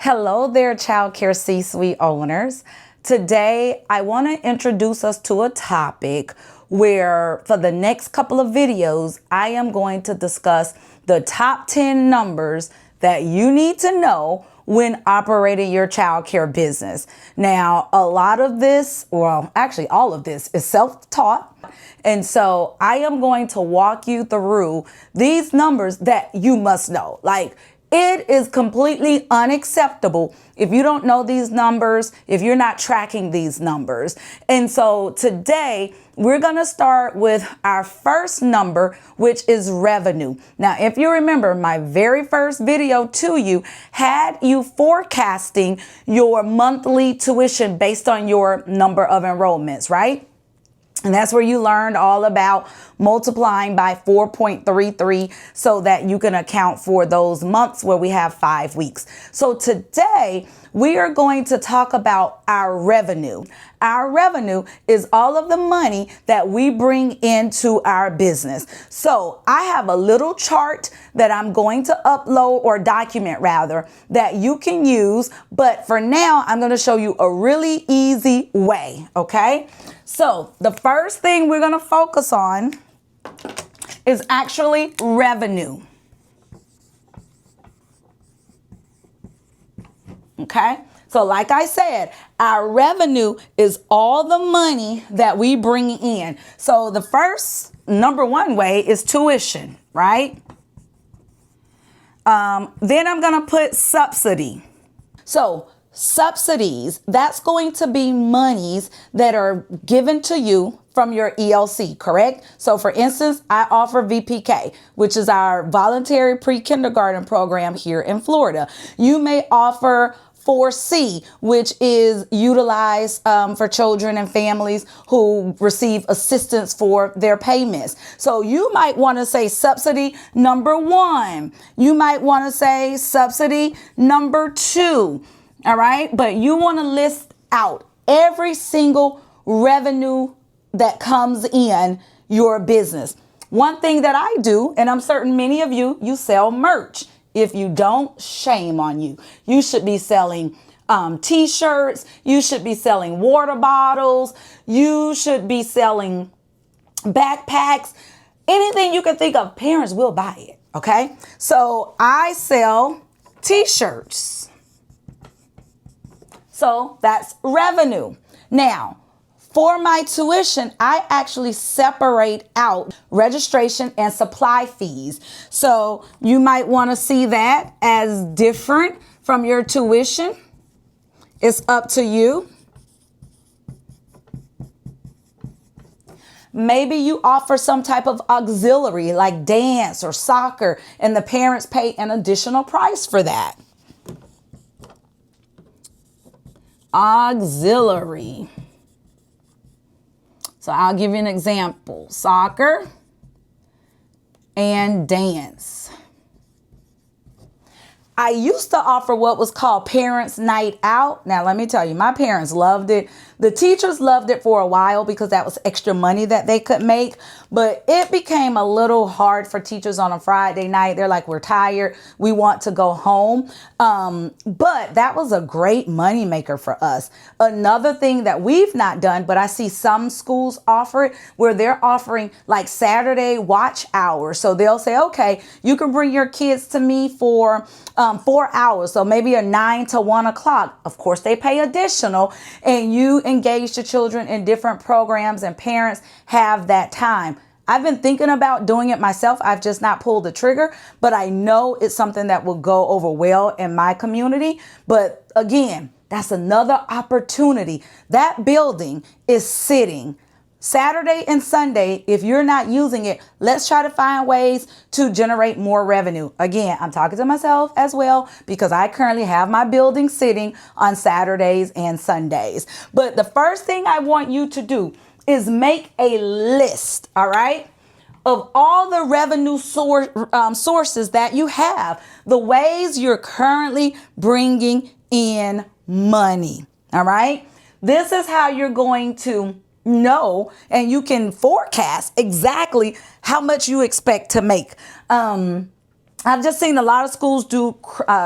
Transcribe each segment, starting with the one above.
Hello there, Childcare C-Suite owners. Today, I want to introduce us to a topic where for the next couple of videos, I am going to discuss the top 10 numbers that you need to know when operating your childcare business. Now, a lot of this, well, actually all of this is self-taught. And so I am going to walk you through these numbers that you must know. Like, it is completely unacceptable if you don't know these numbers, if you're not tracking these numbers. And so today we're going to start with our first number, which is revenue. Now, if you remember, my very first video to you had you forecasting your monthly tuition based on your number of enrollments, right? And that's where you learned all about multiplying by 4.33 so that you can account for those months where we have 5 weeks. So today we are going to talk about our revenue. Our revenue is all of the money that we bring into our business. So I have a little chart that I'm going to upload or document rather that you can use. But for now, I'm going to show you a really easy way. Okay. So the first thing we're going to focus on is actually revenue. Okay. So like I said, our revenue is all the money that we bring in. So the first number one way is tuition, right? Then I'm going to put subsidy. So subsidies, that's going to be monies that are given to you from your ELC, correct? So for instance, I offer VPK, which is our voluntary pre-kindergarten program here in Florida. You may offer 4C, which is utilized for children and families who receive assistance for their payments. So you might want to say subsidy number 1. You might want to say subsidy number 2. All right. But you want to list out every single revenue that comes in your business. One thing that I do, and I'm certain many of you sell merch. If you don't, shame on you. You should be selling t-shirts. You should be selling water bottles. You should be selling backpacks. Anything you can think of, parents will buy it. Okay. So I sell t-shirts. So that's revenue. Now, for my tuition, I actually separate out registration and supply fees. So you might want to see that as different from your tuition. It's up to you. Maybe you offer some type of auxiliary like dance or soccer, and the parents pay an additional price for that. Auxiliary. So I'll give you an example. Soccer and dance. I used to offer what was called Parents' Night Out. Now, let me tell you, my parents loved it. The teachers loved it for a while because that was extra money that they could make. But it became a little hard for teachers on a Friday night. They're like, we're tired. We want to go home. But that was a great money maker for us. Another thing that we've not done, but I see some schools offer it, where they're offering like Saturday watch hours. So they'll say, okay, you can bring your kids to me for 4 hours. So maybe a 9 to 1 o'clock. Of course, they pay additional, and you engage the children in different programs, and parents have that time. I've been thinking about doing it myself. I've just not pulled the trigger, but I know it's something that will go over well in my community. But again, that's another opportunity. That building is sitting Saturday and Sunday. If you're not using it, let's try to find ways to generate more revenue. Again, I'm talking to myself as well because I currently have my building sitting on Saturdays and Sundays. But the first thing I want you to do is make a list, all right, of all the revenue sources that you have, the ways you're currently bringing in money, all right? This is how you're going to know, and you can forecast exactly how much you expect to make. I've just seen a lot of schools do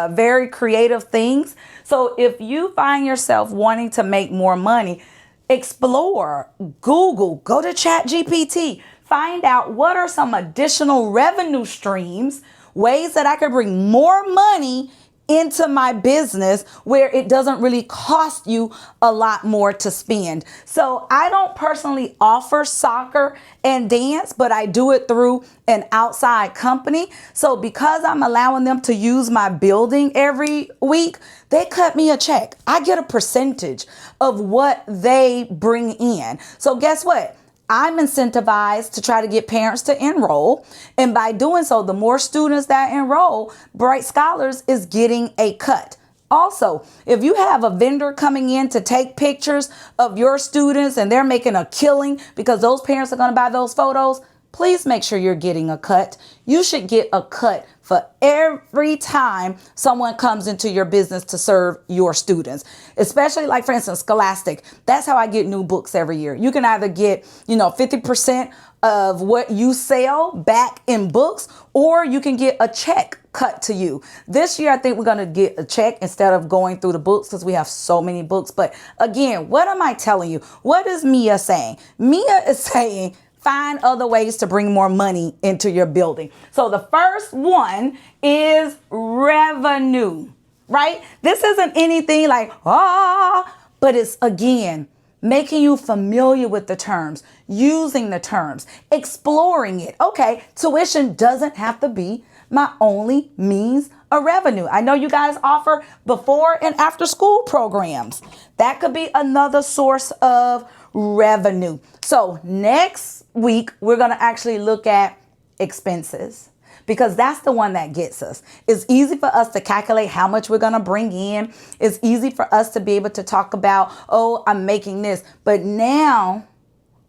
very creative things. So if you find yourself wanting to make more money, explore, Google, go to ChatGPT, find out what are some additional revenue streams, ways that I could bring more money into my business where it doesn't really cost you a lot more to spend. So I don't personally offer soccer and dance, but I do it through an outside company. So because I'm allowing them to use my building every week, they cut me a check. I get a percentage of what they bring in. So guess what? I'm incentivized to try to get parents to enroll. And by doing so, the more students that enroll, Bright Scholars is getting a cut. Also, if you have a vendor coming in to take pictures of your students and they're making a killing because those parents are going to buy those photos, please make sure you're getting a cut. You should get a cut for every time someone comes into your business to serve your students, especially like, for instance, Scholastic. That's how I get new books every year. You can either get, 50% of what you sell back in books, or you can get a check cut to you. This year, I think we're going to get a check instead of going through the books because we have so many books. But again, what am I telling you? What is Mia saying? Mia is saying, find other ways to bring more money into your building. So the first one is revenue, right? This isn't anything like, but it's, again, making you familiar with the terms, using the terms, exploring it. Okay, tuition doesn't have to be my only means of revenue. I know you guys offer before and after school programs. That could be another source of revenue. So next week, we're going to actually look at expenses, because that's the one that gets us. It's easy for us to calculate how much we're going to bring in. It's easy for us to be able to talk about, oh, I'm making this. But now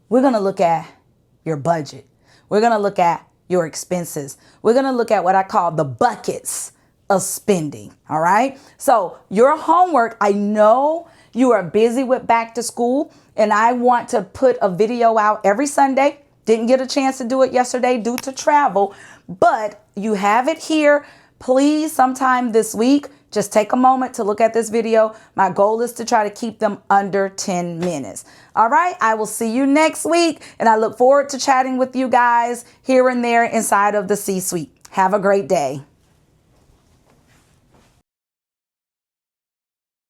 we're going to look at your budget. We're going to look at your expenses. We're going to look at what I call the buckets of spending. All right. So your homework, I know you are busy with back to school, and I want to put a video out every Sunday. Didn't get a chance to do it yesterday due to travel, but you have it here. Please, sometime this week, just take a moment to look at this video. My goal is to try to keep them under 10 minutes. All right. I will see you next week, and I look forward to chatting with you guys here and there inside of the C-Suite. Have a great day.